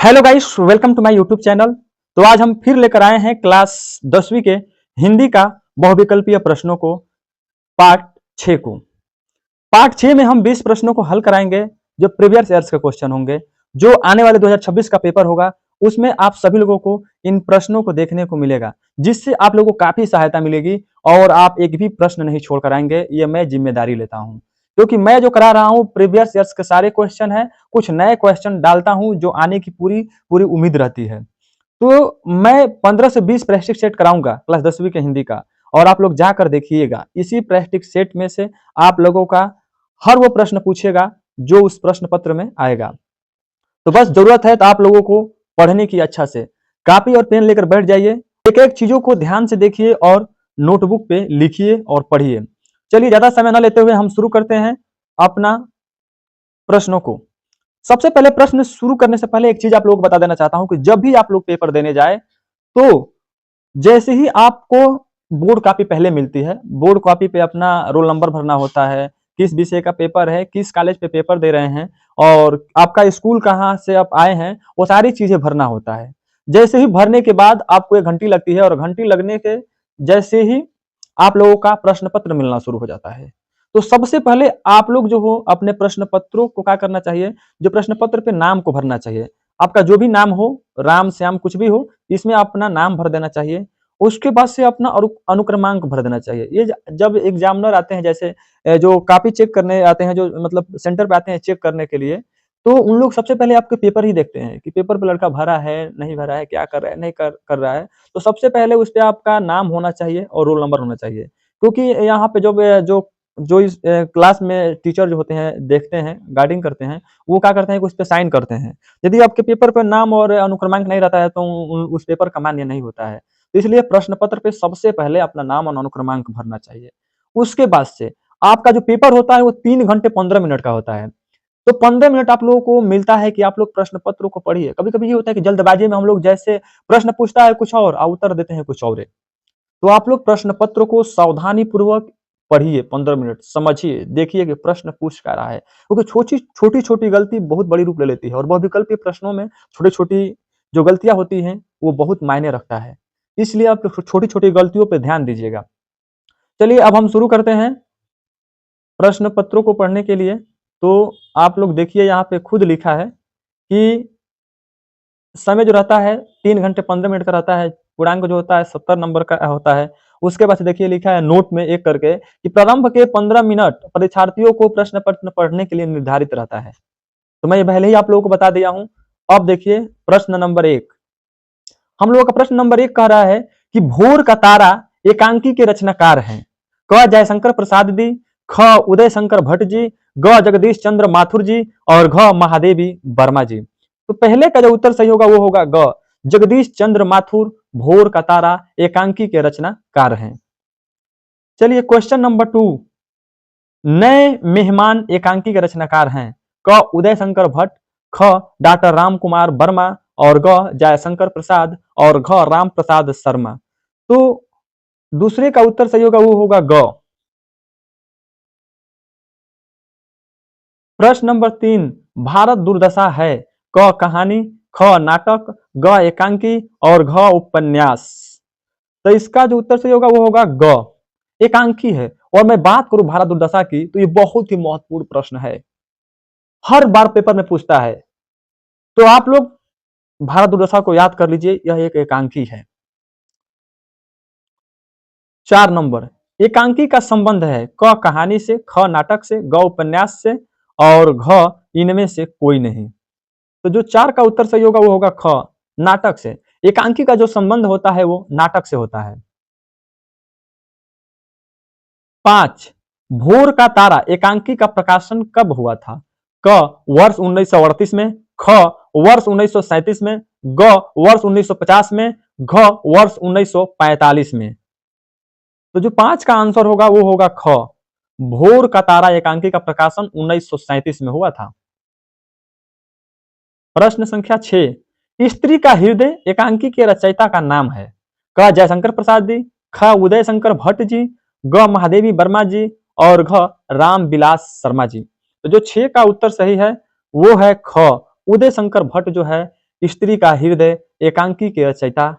Hello guys, welcome to my YouTube channel. तो आज हम फिर लेकर आए हैं क्लास 10वीं के हिंदी का बहुविकल्पीय प्रश्नों को पार्ट 6 को। पार्ट 6 में हम 20 प्रश्नों को हल कराएंगे जो प्रीवियस ईयर्स के क्वेश्चन होंगे। जो आने वाले 2026 का पेपर होगा उसमें आप सभी लोगों को इन प्रश्नों को देखने को मिलेगा, जिससे आप लोगों को काफी सहायता मिलेगी और आप एक भी प्रश्न नहीं छोड़ कर आएंगे। ये मैं जिम्मेदारी लेता हूँ, क्योंकि मैं जो करा रहा हूँ प्रीवियस ईयर्स के सारे क्वेश्चन है, कुछ नए क्वेश्चन डालता हूँ जो आने की पूरी पूरी उम्मीद रहती है। तो मैं 15 से 20 प्रैक्टिस सेट कराऊंगा क्लास 10वीं के हिंदी का, और आप लोग जाकर देखिएगा। इसी प्रैक्टिस सेट में से आप लोगों का हर वो प्रश्न पूछेगा जो उस प्रश्न पत्र में आएगा। तो बस जरूरत है तो आप लोगों को पढ़ने की अच्छा से कॉपी और पेन लेकर बैठ जाइए, एक एक चीजों को ध्यान से देखिए और नोटबुक पे लिखिए और पढ़िए। चलिए ज्यादा समय न लेते हुए हम शुरू करते हैं अपना प्रश्नों को। सबसे पहले प्रश्न शुरू करने से पहले एक चीज आप लोगों को बता देना चाहता हूं कि जब भी आप लोग पेपर देने जाए तो जैसे ही आपको बोर्ड कॉपी पहले मिलती है, बोर्ड कॉपी पे अपना रोल नंबर भरना होता है, किस विषय का पेपर है, किस कॉलेज पे पेपर दे रहे हैं और आपका स्कूल कहाँ से आप आए हैं, वो सारी चीजें भरना होता है। जैसे ही भरने के बाद आपको 1 घंटी लगती है और घंटी लगने के जैसे ही आप लोगों का प्रश्न पत्र मिलना शुरू हो जाता है। तो सबसे पहले आप लोग जो हो अपने प्रश्न पत्रों को क्या करना चाहिए, जो प्रश्न पत्र पे नाम को भरना चाहिए। आपका जो भी नाम हो, राम श्याम कुछ भी हो, इसमें अपना नाम भर देना चाहिए। उसके बाद से अपना अनुक्रमांक भर देना चाहिए। ये जब एग्जामिनर आते हैं, जैसे जो कॉपी चेक करने आते हैं, जो मतलब सेंटर पे आते हैं चेक करने के लिए, तो उन लोग सबसे पहले आपके पेपर ही देखते हैं कि पेपर पे लड़का भरा है नहीं भरा है, क्या कर रहा है नहीं कर रहा है। तो सबसे पहले उस पे आपका नाम होना चाहिए और रोल नंबर होना चाहिए, क्योंकि यहाँ पे जो जो इस क्लास में टीचर जो होते हैं देखते हैं, गाइडिंग करते हैं, वो क्या करते हैं कि उस पे साइन करते हैं। यदि आपके पेपर पे नाम और अनुक्रमांक नहीं रहता है तो उस पेपर का मान्य नहीं होता है। तो इसलिए प्रश्न पत्र पे सबसे पहले अपना नाम और अनुक्रमांक भरना चाहिए। उसके बाद से आपका जो पेपर होता है वो 3 घंटे 15 मिनट का होता है। तो 15 मिनट आप लोगों को मिलता है कि आप लोग प्रश्न पत्रों को पढ़िए। कभी कभी ये होता है कि जल्दबाजी में हम लोग जैसे प्रश्न पूछता है कुछ और उत्तर देते हैं कुछ और। तो आप लोग प्रश्न पत्र को सावधानी पूर्वक पढ़िए, 15 मिनट समझिए, देखिए कि प्रश्न पूछ क्या रहा है, क्योंकि छोटी छोटी गलती बहुत बड़ी रूप ले लेती है और बहुविकल्पीय प्रश्नों में छोटी छोटी जो गलतियां होती हैं वो बहुत मायने रखता है। इसलिए आप छोटी छोटी गलतियों पर ध्यान दीजिएगा। चलिए अब हम शुरू करते हैं प्रश्न पत्रों को पढ़ने के लिए। तो आप लोग देखिए, यहाँ पे खुद लिखा है कि समय जो रहता है 3 घंटे 15 मिनट का रहता है। पूर्णांक जो होता है 70 नंबर का होता है। उसके बाद देखिए लिखा है नोट में एक करके कि प्रारंभ के 15 मिनट परीक्षार्थियों को प्रश्न पत्र पढ़ने के लिए निर्धारित रहता है। तो मैं पहले ही आप लोगों को बता दिया हूं। अब देखिए प्रश्न नंबर 1, हम लोगों का प्रश्न नंबर 1 कह रहा है कि भोर का तारा एकांकी के रचनाकार हैं। क जयशंकर प्रसाद जी, ख उदय शंकर भट्ट जी, ग जगदीश चंद्र माथुर जी और घ महादेवी वर्मा जी। तो पहले का जो उत्तर सही होगा वो होगा ग, जगदीश चंद्र माथुर भोर का तारा एकांकी के रचनाकार हैं। चलिए क्वेश्चन नंबर 2, नए मेहमान एकांकी के रचनाकार हैं। क उदय शंकर भट्ट, ख डॉक्टर राम कुमार वर्मा और ग जयशंकर प्रसाद और घ राम प्रसाद शर्मा। तो दूसरे का उत्तर सही होगा वो होगा ग। प्रश्न नंबर 3, भारत दुर्दशा है। क कहानी, ख नाटक, ग एकांकी और घ उपन्यास। तो इसका जो उत्तर सही होगा वो होगा ग, एकांकी है। और मैं बात करूं भारत दुर्दशा की तो ये बहुत ही महत्वपूर्ण प्रश्न है, हर बार पेपर में पूछता है। तो आप लोग भारत दुर्दशा को याद कर लीजिए, यह एक एकांकी है। 4 नंबर, एकांकी का संबंध है क कहानी से, ख नाटक से, ग उपन्यास से और घ इनमें से कोई नहीं। तो जो 4 का उत्तर सही होगा वो होगा ख, नाटक से। एकांकी का जो संबंध होता है वो नाटक से होता है। 5, भोर का तारा एकांकी का प्रकाशन कब हुआ था। क वर्ष 1938 में, ख वर्ष 1937 में, ग वर्ष 1950 में, घ वर्ष 1945 में। तो जो 5 का आंसर होगा वो होगा ख, भोर का तारा एकांकी का प्रकाशन 1937 में हुआ था। प्रश्न संख्या 6, स्त्री का हृदय एकांकी के रचयिता का नाम है। क जयशंकर प्रसाद जी, ख उदय शंकर भट्ट जी, ग महादेवी वर्मा जी और घ राम विलास शर्मा जी। तो जो 6 का उत्तर सही है वो है ख, उदय शंकर भट्ट जो है स्त्री का हृदय एकांकी के रचयिता